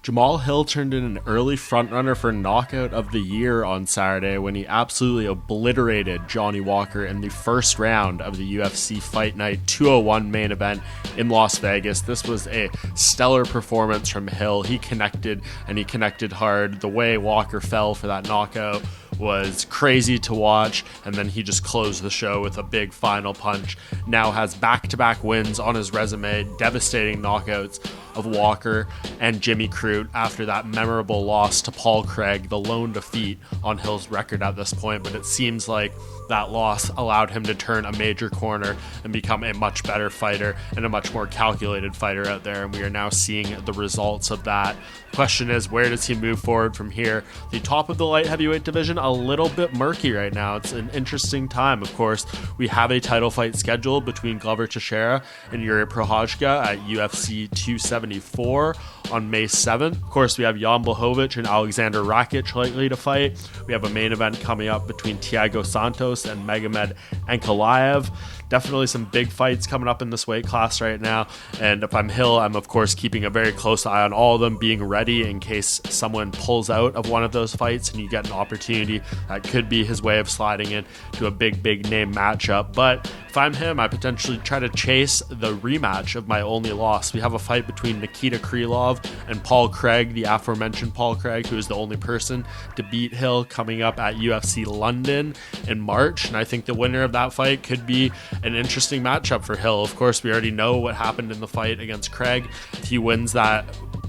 Jamahal Hill turned in an early frontrunner for knockout of the year on Saturday when he absolutely obliterated Johnny Walker in the first round of the UFC Fight Night 201 main event in Las Vegas. This was a stellar performance from Hill. He connected, and he connected hard. The way Walker fell for that knockout was crazy to watch, and then he just closed the show with a big final punch. Now has back-to-back wins on his resume, devastating knockouts of Walker and Jimmy Crute after that memorable loss to Paul Craig, the lone defeat on Hill's record at this point. But it seems like that loss allowed him to turn a major corner and become a much better fighter and a much more calculated fighter out there, and we are now seeing the results of that. Question is, where does he move forward from here? The top of the light heavyweight division, a little bit murky right now. It's an interesting time. Of course, we have a title fight scheduled between Glover Teixeira and Yuri Prochazka at UFC 274 on May 7th. Of course, we have Jan Blachowicz and Alexander Rakic likely to fight. We have a main event coming up between Thiago Santos and Magomed Ankalaev. Definitely some big fights coming up in this weight class right now. And if I'm Hill, I'm of course keeping a very close eye on all of them, being ready in case someone pulls out of one of those fights and you get an opportunity that could be his way of sliding into a big name matchup. But if I'm him, I potentially try to chase the rematch of my only loss. We have a fight between Nikita Krylov and Paul Craig, the aforementioned Paul Craig, who is the only person to beat Hill, coming up at UFC London in March. And I think the winner of that fight could be an interesting matchup for Hill. Of course, we already know what happened in the fight against Craig. If he wins that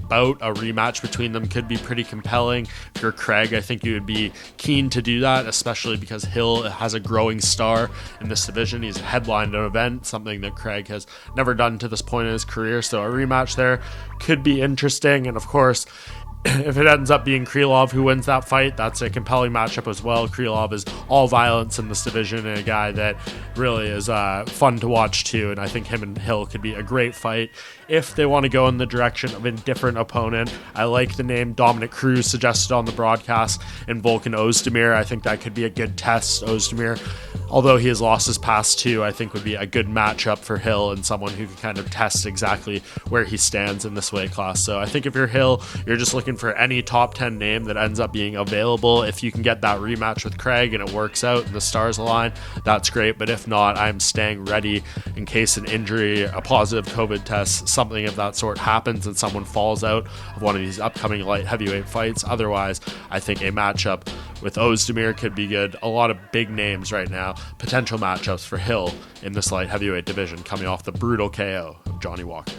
bout, a rematch between them could be pretty compelling. If you're Craig, I think you would be keen to do that, especially because Hill has a growing star in this division. He's headlined an event, something that Craig has never done to this point in his career, so a rematch there could be interesting. And of course, if it ends up being Krylov who wins that fight, that's a compelling matchup as well. Krylov is all violence in this division and a guy that really is fun to watch too, and I think him and Hill could be a great fight if they want to go in the direction of a different opponent. I like the name Dominic Cruz suggested on the broadcast and Volkan Ozdemir. I think that could be a good test. Ozdemir, although he has lost his past two, I think would be a good matchup for Hill and someone who can kind of test exactly where he stands in this weight class. So I think if you're Hill, you're just looking for any top 10 name that ends up being available. If you can get that rematch with Craig and it works out and the stars align, that's great. But if not, I'm staying ready in case an injury, a positive COVID test, something of that sort happens and someone falls out of one of these upcoming light heavyweight fights. Otherwise, I think a matchup with Ozdemir could be good. A lot of big names right now, potential matchups for Hill in this light heavyweight division, coming off the brutal KO of Johnny Walker.